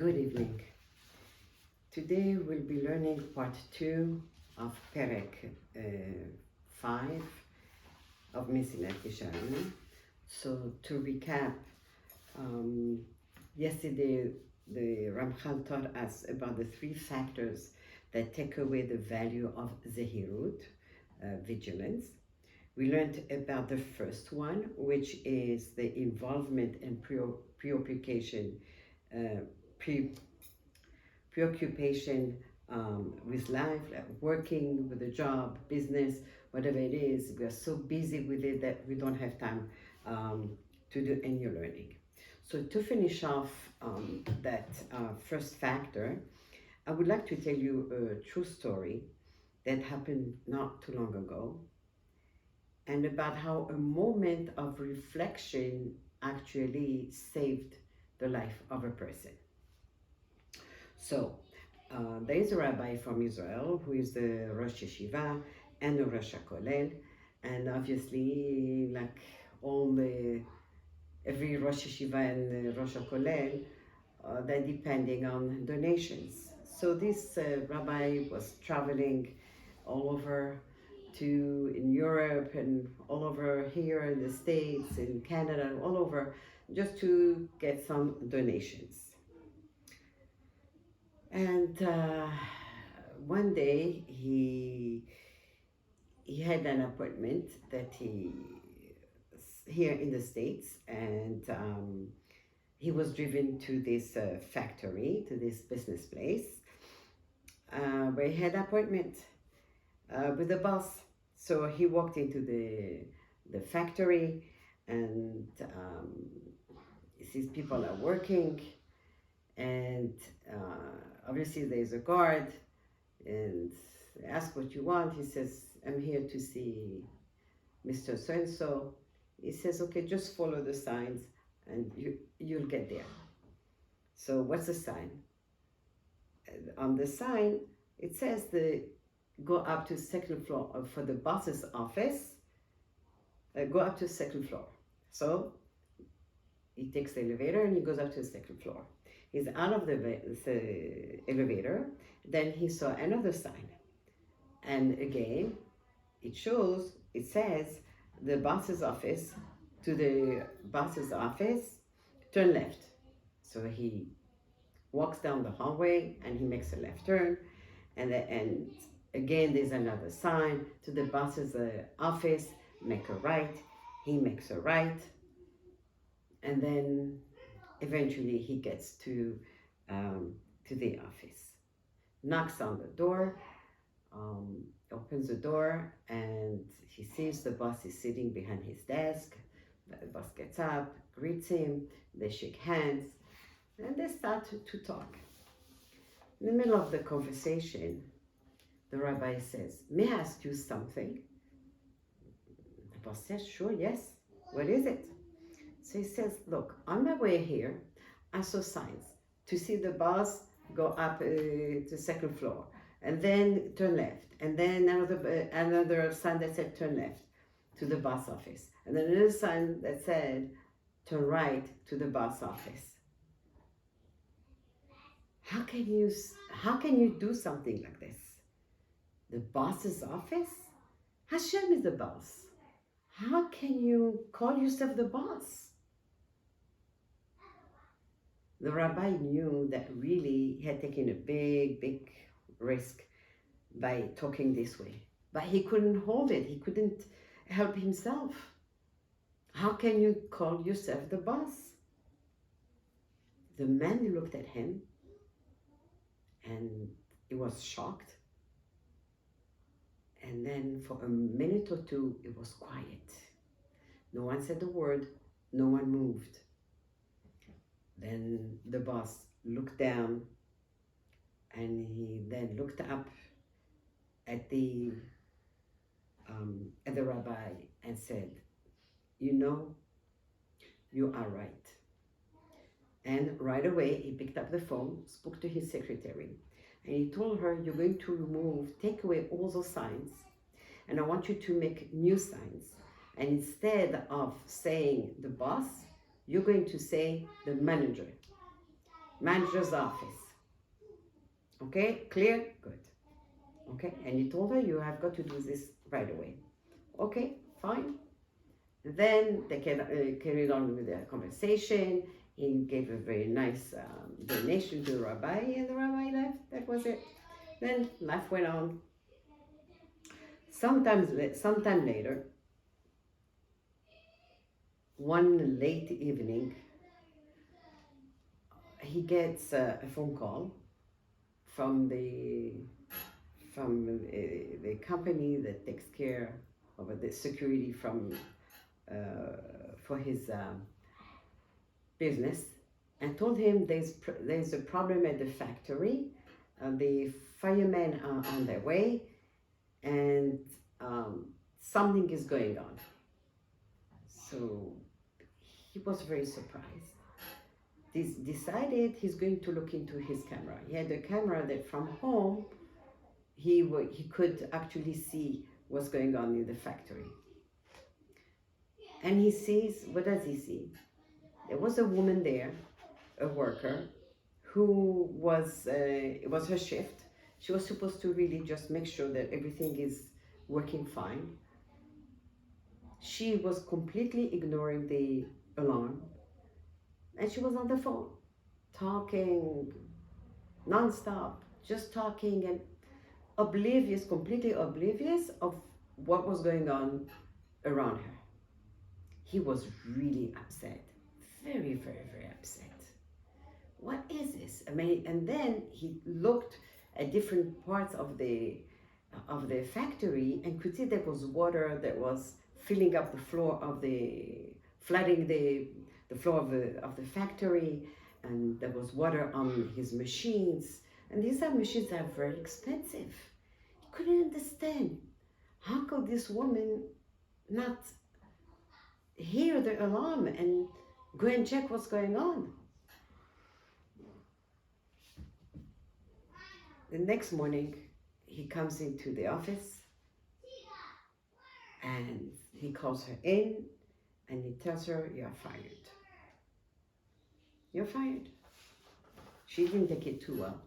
Good evening. Today we'll be learning part 2 of perek 5 of Mesilat Yesharim. So to recap, yesterday the Ramchal taught us about the 3 factors that take away the value of zehirut, vigilance. We learned about the first one, which is the involvement and preoccupation with life, like working with a job, business, whatever it is. We are so busy with it that we don't have time to do any learning. So to finish off that first factor, I would like to tell you a true story that happened not too long ago, and about how a moment of reflection actually saved the life of a person. So there is a rabbi from Israel who is the Rosh Yeshiva and the Rosh HaKolel, and obviously, like every Rosh Yeshiva and Rosh HaKolel, they're depending on donations. So this rabbi was traveling all over in Europe and all over here in the States, in Canada, all over, just to get some donations. And one day he had an appointment that here in the States, and he was driven to this factory, to this business place, where he had an appointment with the boss. So he walked into the factory, and he sees people are working, and obviously there's a guard, and they ask what you want. He says, I'm here to see Mr. So-and-so. He says, okay, just follow the signs and you'll get there. So what's the sign? On the sign, it says go up to second floor for the boss's office. Go up to second floor. So he takes the elevator and he goes up to the second floor. He's out of the elevator. Then he saw another sign, and again, it says the boss's office. To the boss's office, turn left. So he walks down the hallway and he makes a left turn, and again there's another sign. To the boss's office, make a right. He makes a right, and then eventually he gets to the office, knocks on the door, opens the door, and he sees the boss is sitting behind his desk. The boss gets up, greets him, they shake hands, and they start to talk. In the middle of the conversation, the rabbi says, may I ask you something? The boss says, sure, yes. What is it? So he says, look, on my way here, I saw signs to see the boss go up to the second floor, and then turn left, and then another sign that said turn left to the boss office, and then another sign that said turn right to the boss office. How can you do something like this? The boss's office? Hashem is the boss. How can you call yourself the boss? The rabbi knew that really he had taken a big risk by talking this way, but he couldn't hold it. He couldn't help himself. How can you call yourself the boss? The man looked at him and he was shocked. And then for a minute or two, it was quiet. No one said a word. No one moved. Then the boss looked down, and he then looked up at the rabbi and said, you know, you are right. And right away, he picked up the phone, spoke to his secretary, and he told her, you're going to take away all those signs, and I want you to make new signs. And instead of saying the boss, you're going to say the manager. manager's office. Okay, clear? Good. Okay, and he told her, you have got to do this right away. Okay, fine. Then they carried on with their conversation. He gave a very nice donation to the rabbi, and the rabbi left. That was it. Then life went on. Sometime later, one late evening, he gets a phone call from the company that takes care of the security for his business, and told him there's a problem at the factory. The firemen are on their way, and something is going on. So he was very surprised. Decided he's going to look into his camera. He had a camera that from home he could actually see what's going on in the factory. And he sees, what does he see? There was a woman there, a worker, who was, it was her shift. She was supposed to really just make sure that everything is working fine. She was completely ignoring the alarm, and she was on the phone, talking non-stop, just talking, and oblivious, completely oblivious of what was going on around her. He was really upset, very, very, very upset. What is this? I mean, and then he looked at different parts of the factory and could see there was water that was filling up the floor of flooding the floor of the factory, and there was water on his machines. And these machines are very expensive. He couldn't understand. How could this woman not hear the alarm and go and check what's going on? The next morning, he comes into the office and he calls her in and he tells her, "You're fired. You're fired." She didn't take it too well.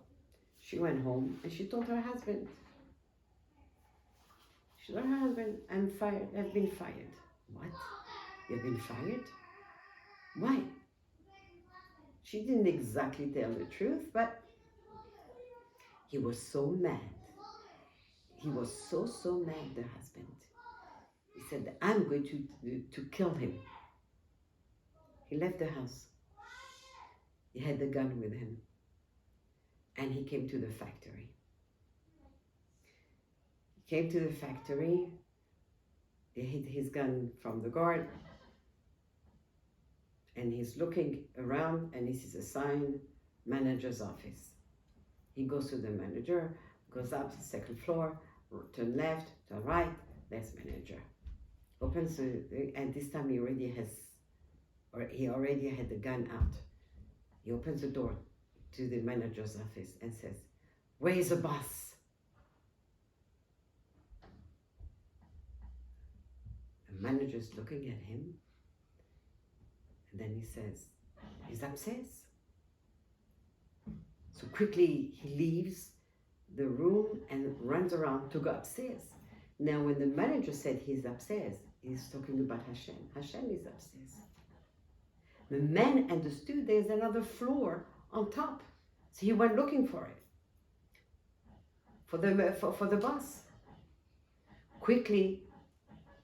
She went home and she told her husband. She told her husband, "I'm fired. I've been fired." "What? You've been fired? Why?" She didn't exactly tell the truth, but he was so mad. He was so mad, the husband. He said, "I'm going to kill him." He left the house. He had the gun with him. And he came to the factory. He came to the factory. He hid his gun from the guard. And he's looking around and he sees a sign, manager's office. He goes to the manager, goes up to the second floor, turn left, turn right, there's manager. Opens and this time he already had the gun out. He opens the door to the manager's office and says, "Where is the boss?" The manager's looking at him, and then he says, "He's upstairs." So quickly he leaves the room and runs around to go upstairs. Now when the manager said he's upstairs, he's talking about Hashem. Hashem is upstairs. The man understood there's another floor on top. So he went looking for it, for the boss. Quickly,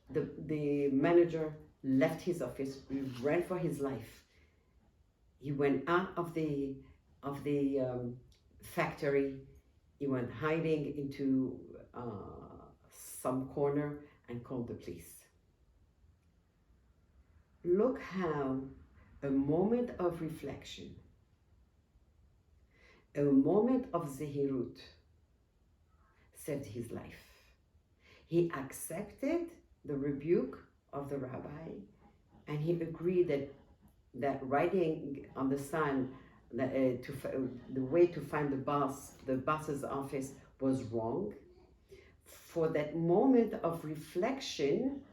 the manager left his office, he ran for his life. He went out of the factory. He went hiding into some corner and called the police. Look how a moment of reflection, a moment of zehirut saved his life. He accepted the rebuke of the rabbi, and he agreed that writing on the sign that the way to find the boss's office was wrong. For that moment of reflection,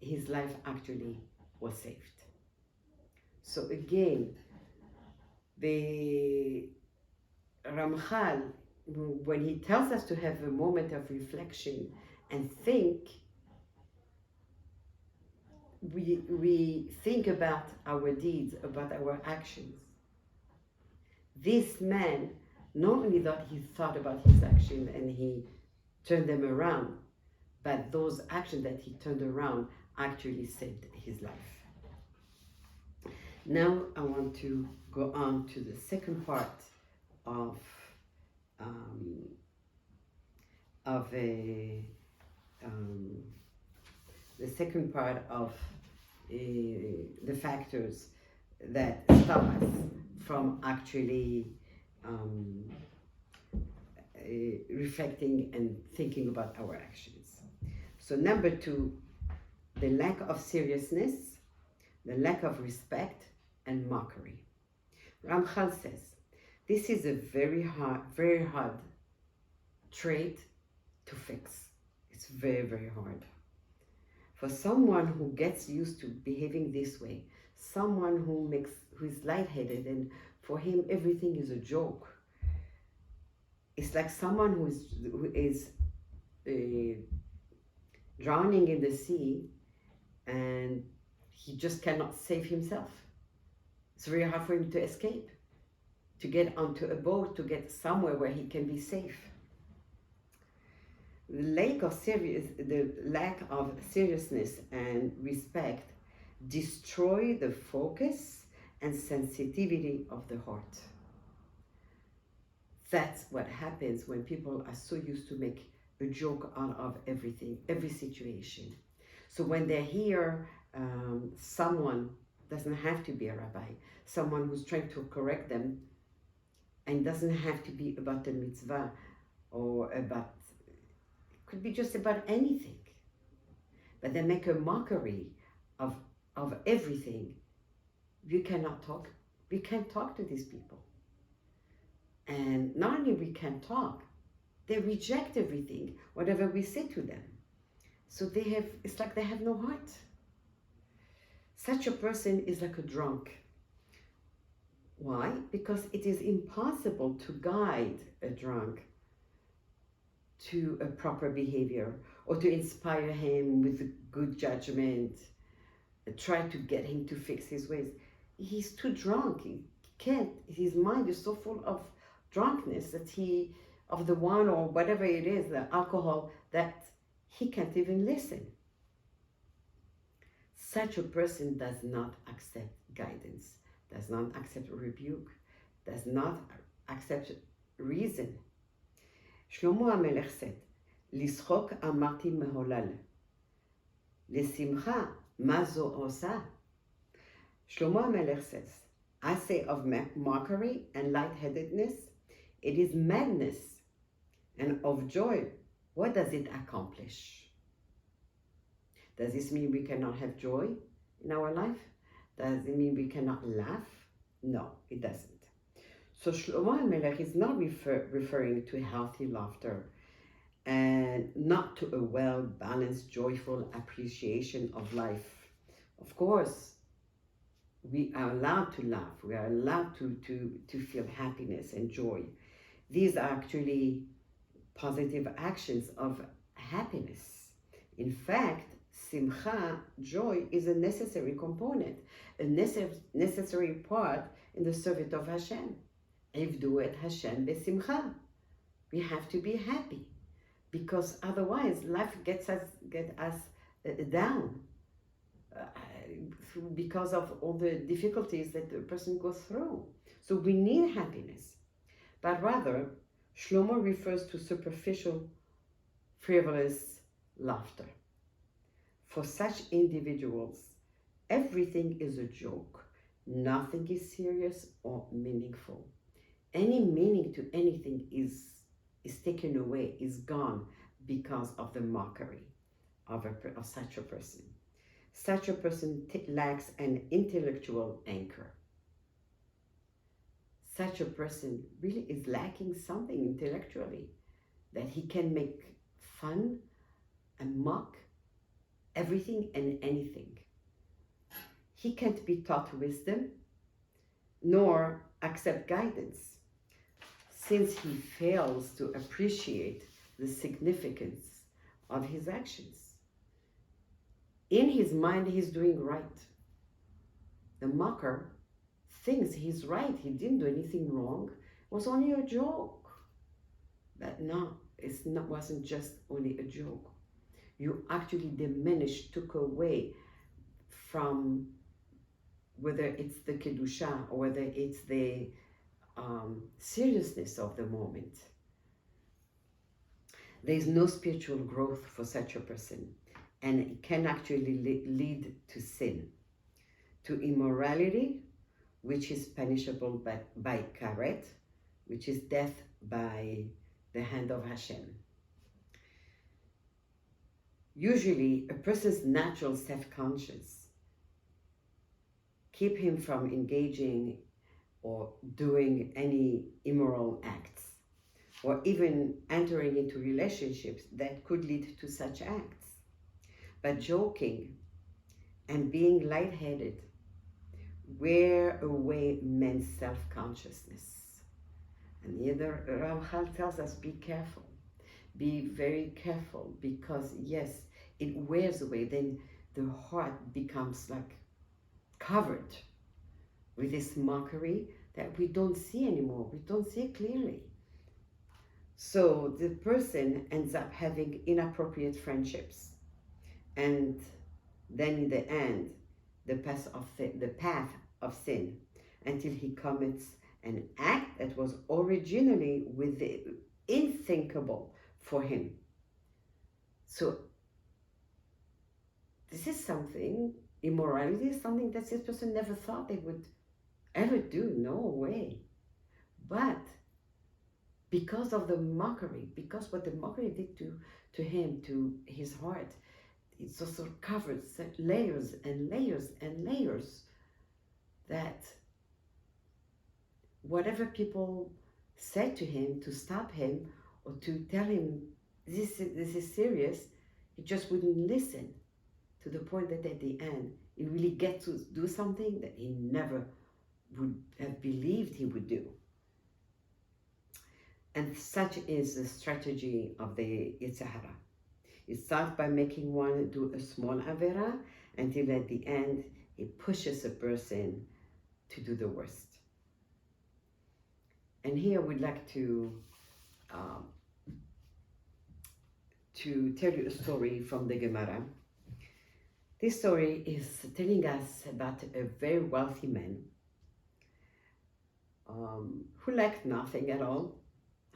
his life actually was saved. So again, The Ramchal, when he tells us to have a moment of reflection and think, we think about our deeds, about our actions. This man, not only that he thought about his action and he turned them around, but those actions that he turned around actually saved his life. Now I want to go on to the second part of the second part of the factors that stop us from actually reflecting and thinking about our actions. So number 2, the lack of seriousness, the lack of respect, and mockery. Ramchal says, this is a very hard trait to fix. It's very, very hard. For someone who gets used to behaving this way, someone who is lightheaded and for him everything is a joke. It's like someone who is drowning in the sea and he just cannot save himself. It's very hard for him to escape, to get onto a boat, to get somewhere where he can be safe. The lack of seriousness and respect destroy the focus and sensitivity of the heart. That's what happens when people are so used to make a joke out of everything, every situation. So when they hear someone, doesn't have to be a rabbi, someone who's trying to correct them, and doesn't have to be about the mitzvah or about, it could be just about anything, but they make a mockery of everything. You cannot talk. We can't talk to these people. And not only we can't talk, they reject everything, whatever we say to them. So it's like they have no heart. Such a person is like a drunk. Why? Because it is impossible to guide a drunk to a proper behavior or to inspire him with good judgment, try to get him to fix his ways. He's too drunk. He can't. His mind is so full of drunkenness of the wine or whatever it is, the alcohol, that he can't even listen. Such a person does not accept guidance, does not accept rebuke, does not accept reason. Shlomo HaMelech said, Lischok amarti meholal, Lesimcha ma zo osa. Shlomo HaMelech says, I say of mockery and lightheadedness, it is madness, and of joy, what does it accomplish? Does this mean we cannot have joy in our life? Does it mean we cannot laugh? No, it doesn't. So Shlomo HaMelech is not referring to healthy laughter and not to a well-balanced, joyful appreciation of life. Of course, we are allowed to laugh. We are allowed to feel happiness and joy. These are actually positive actions of happiness. In fact, simcha, joy, is a necessary component, a necessary part in the service of Hashem. Ivdu et Hashem besimcha. We have to be happy, because otherwise life gets us down because of all the difficulties that the person goes through. So we need happiness. But rather, Shlomo refers to superficial, frivolous laughter. For such individuals, everything is a joke. Nothing is serious or meaningful. Any meaning to anything is taken away, is gone because of the mockery of such a person. Such a person lacks an intellectual anchor. Such a person really is lacking something intellectually, that he can make fun and mock everything and anything. He can't be taught wisdom, nor accept guidance, since he fails to appreciate the significance of his actions. In his mind, he's doing right. The mocker thinks he's right. He didn't do anything wrong. It was only a joke. But no, wasn't just only a joke. You actually diminished, took away from whether it's the kedusha or whether it's the seriousness of the moment. There is no spiritual growth for such a person, and it can actually lead to sin, to immorality, which is punishable by karet, which is death by the hand of Hashem. Usually, a person's natural self-conscious keep him from engaging or doing any immoral acts, or even entering into relationships that could lead to such acts. But joking and being lightheaded wear away men's self-consciousness. And the other Ramchal tells us, be careful. Be very careful, because yes, it wears away. Then the heart becomes like covered with this mockery that we don't see anymore. We don't see it clearly. So the person ends up having inappropriate friendships, and then in the end, the path of sin, until he commits an act that was originally unthinkable for him. So this is something, immorality is something that this person never thought they would ever do. No way. But because of the mockery, because what the mockery did to him, to his heart, it's also covered layers and layers and layers, that whatever people said to him to stop him or to tell him this is serious, he just wouldn't listen, to the point that at the end he really gets to do something that he never would have believed he would do. And such is the strategy of the Yitzhara. It starts by making one do a small avera, until at the end it pushes a person to do the worst. And here we'd like to tell you a story from the Gemara. This story is telling us about a very wealthy man who lacked nothing at all.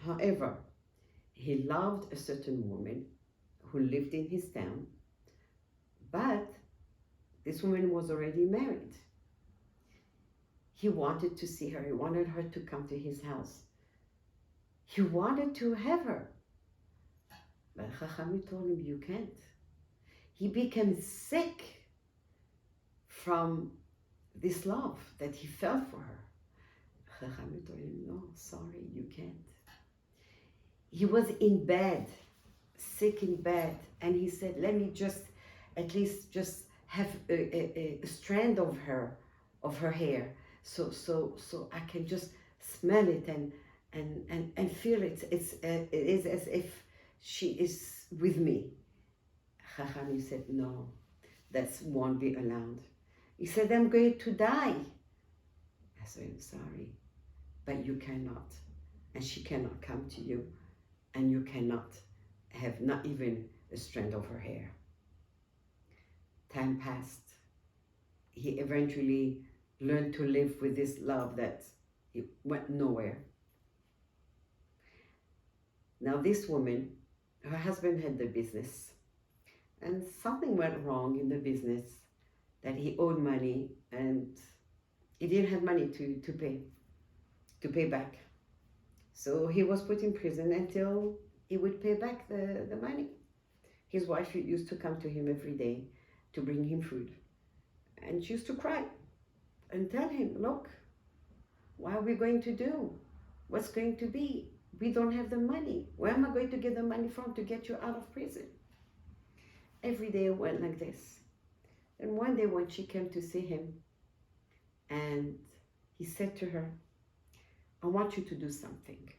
However, he loved a certain woman who lived in his town, but this woman was already married. He wanted to see her. He wanted her to come to his house. He wanted to have her. But Chachamim told him, you can't. He became sick from this love that he felt for her. Chachamim told him, no, sorry, you can't. He was in bed, sick in bed, and he said, let me at least have a strand of her hair, so I can just smell it and feel it. It is as if she is with me. Chachamim said, no, that won't be allowed. He said, I'm going to die. I said, I'm sorry, but you cannot, and she cannot come to you, and you cannot have not even a strand of her hair. Time passed. He eventually learned to live with this love that it went nowhere. Now this woman, her husband had the business, and something went wrong in the business, that he owed money and he didn't have money to pay back. So he was put in prison until he would pay back the money. His wife used to come to him every day to bring him food. And she used to cry and tell him, look, what are we going to do? What's going to be? We don't have the money. Where am I going to get the money from to get you out of prison? Every day it went like this. And one day when she came to see him, and he said to her, I want you to do something.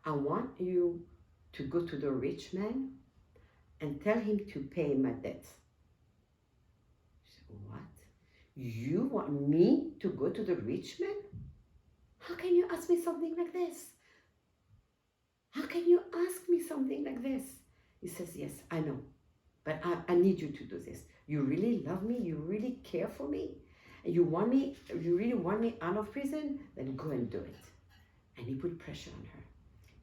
I want you to go to the rich man and tell him to pay my debt. She said, what? You want me to go to the rich man? How can you ask me something like this? How can you ask me something like this? He says, yes, I know, but I need you to do this. You really love me? You really care for me? And you really want me out of prison? Then go and do it. And he put pressure on her.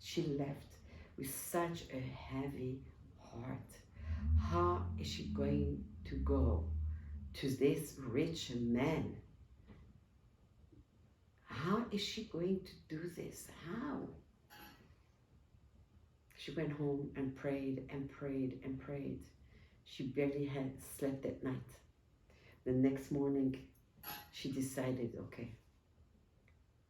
She left with such a heavy heart. How is she going to go to this rich man? How is she going to do this? How? She went home and prayed and prayed and prayed. She barely had slept at night. The next morning, she decided, okay,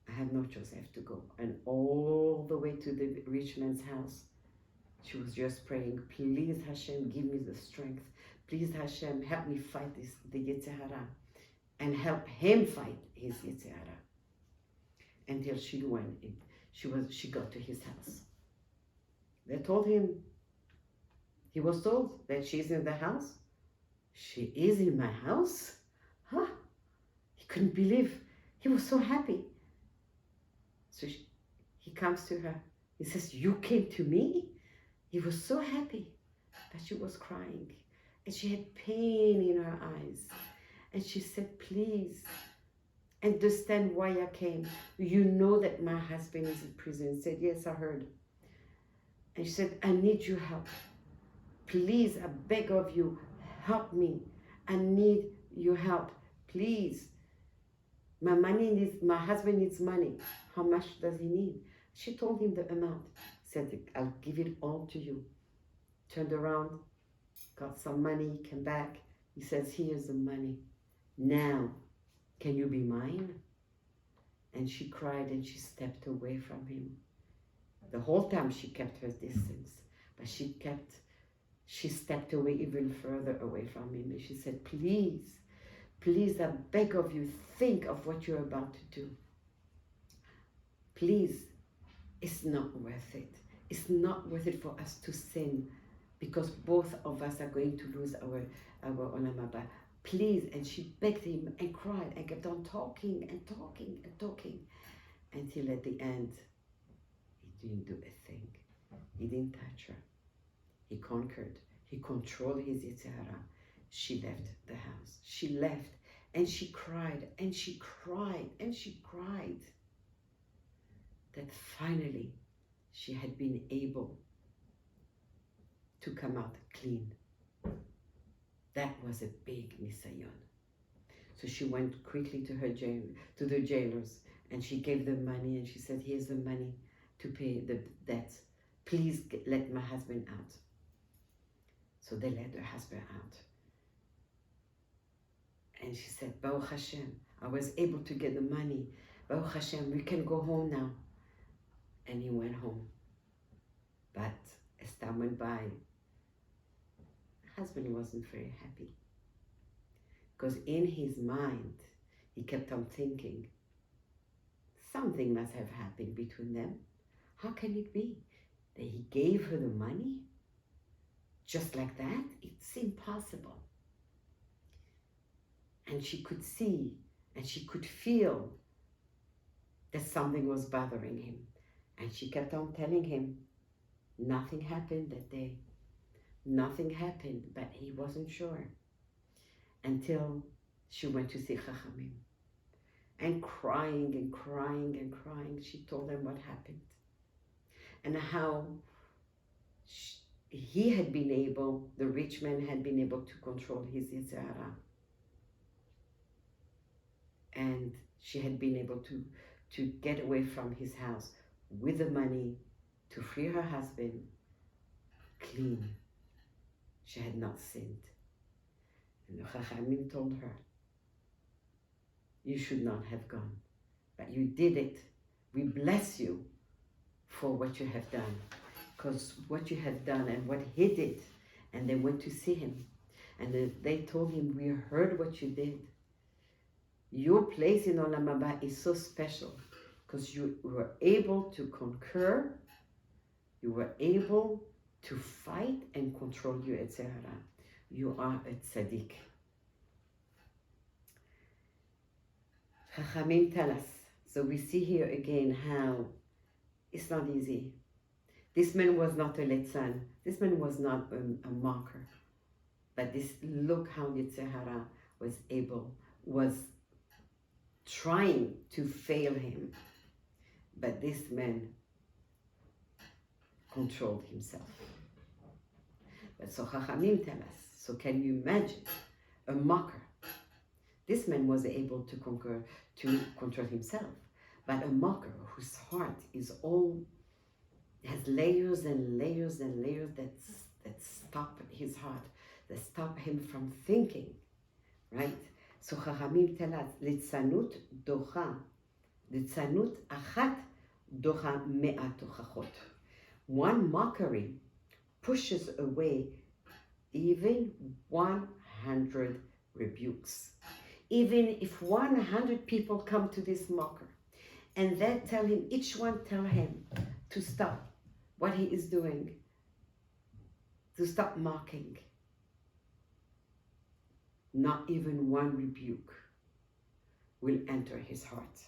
I have no choice, I have to go. And all the way to the rich man's house, she was just praying, please Hashem, give me the strength. Please Hashem, help me fight the Yetzer Hara, and help him fight his Yetzer Hara. Until she went in, she got to his house. They told him, he was told that she's in the house. She is in my house? Huh? He couldn't believe. He was so happy. So he comes to her. He says, you came to me? He was so happy. But she was crying. And she had pain in her eyes. And she said, please, understand why I came. You know that my husband is in prison. He said, yes, I heard. And she said, I need your help. Please, I beg of you, help me. I need your help. Please. My husband needs money. How much does he need? She told him the amount. Said, I'll give it all to you. Turned around, got some money, came back. He says, here's the money. Now, can you be mine? And she cried and she stepped away from him. The whole time she kept her distance, but she stepped away even further away from him. And she said, please, please, I beg of you, think of what you're about to do. Please, it's not worth it. It's not worth it for us to sin, because both of us are going to lose our olam haba. Please. And she begged him and cried and kept on talking and talking and talking until at the end, he didn't do a thing. He didn't touch her. He conquered. He controlled his Yetzer Hara. She left the house. She left and she cried and she cried and she cried. That finally she had been able to come out clean. That was a big nisayon. So she went quickly to the jailers, and she gave them money, and she said, here's the money to pay the debts. Please let my husband out. So they let her husband out. And she said, Baruch Hashem, I was able to get the money. Baruch Hashem, we can go home now. And he went home. But as time went by, the husband wasn't very happy. Because in his mind, he kept on thinking, something must have happened between them. How can it be that he gave her the money just like that? It's impossible. And she could see and she could feel that something was bothering him. And she kept on telling him, nothing happened that day. Nothing happened, but he wasn't sure. Until she went to see Chachamim. And crying and crying and crying, she told them what happened. And how he had been able, the rich man had been able to control his Yetzer Hara. And she had been able to get away from his house with the money to free her husband clean. She had not sinned. And the Chachamim told her, you should not have gone, but you did it. We bless you for what you have done, because what you have done and what he did. And they went to see him, and they told him, we heard what you did. Your place in Olam Haba is so special. because you were able to conquer, you were able to fight and control your Yetzer Hara. You are a tzaddik. Chachamim tell us. So we see here again how it's not easy. This man was not a litzan. This man was not a marker. But look how Yetzer Hara was trying to fail him. But this man controlled himself. But so Chachamim tell us, so can you imagine a mocker? This man was able to control himself, but a mocker whose heart has layers and layers and layers that stop his heart, that stop him from thinking, right? So Chachamim tell us, litzanut achat docha me'at tochachot. One mockery pushes away even 100 rebukes. Even if 100 people come to this mocker and they each one tell him to stop what he is doing, to stop mocking, not even one rebuke will enter his heart.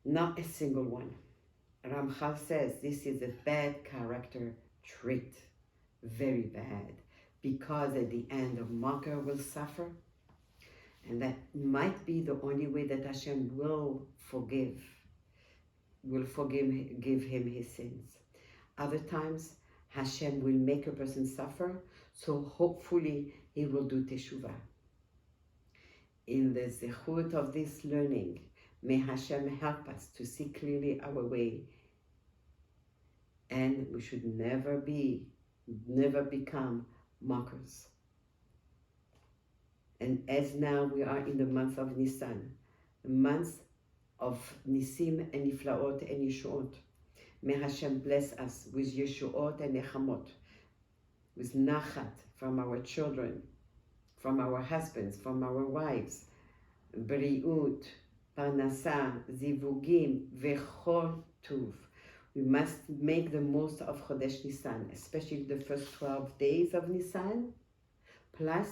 Not a single one. Ramchal says this is a bad character trait, very bad, because at the end a mocker will suffer, and that might be the only way that Hashem will give him his sins. Other times Hashem will make a person suffer, so hopefully he will do teshuvah. In the zehirut of this learning, may Hashem help us to see clearly our way, and we should never become mockers. And as now we are in the month of Nisan, the month of Nisim and Niflaot and Yeshuot, may Hashem bless us with Yeshuot and Nechamot, with Nachat from our children, from our husbands, from our wives, Briut, Parnasa, Zivugim, Vechol Tuv. We must make the most of Chodesh Nisan, especially the first 12 days of Nisan, plus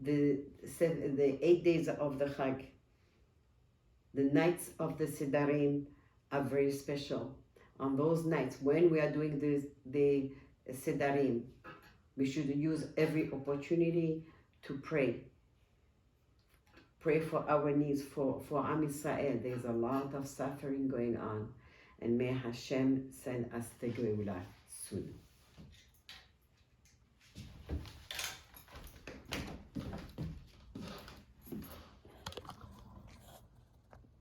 the 8 days of the Chag. The nights of the Sedarim are very special. On those nights, when we are doing the Sedarim, we should use every opportunity to pray. Pray for our needs, for Am Yisrael. There's a lot of suffering going on. And may Hashem send us the Geulah soon.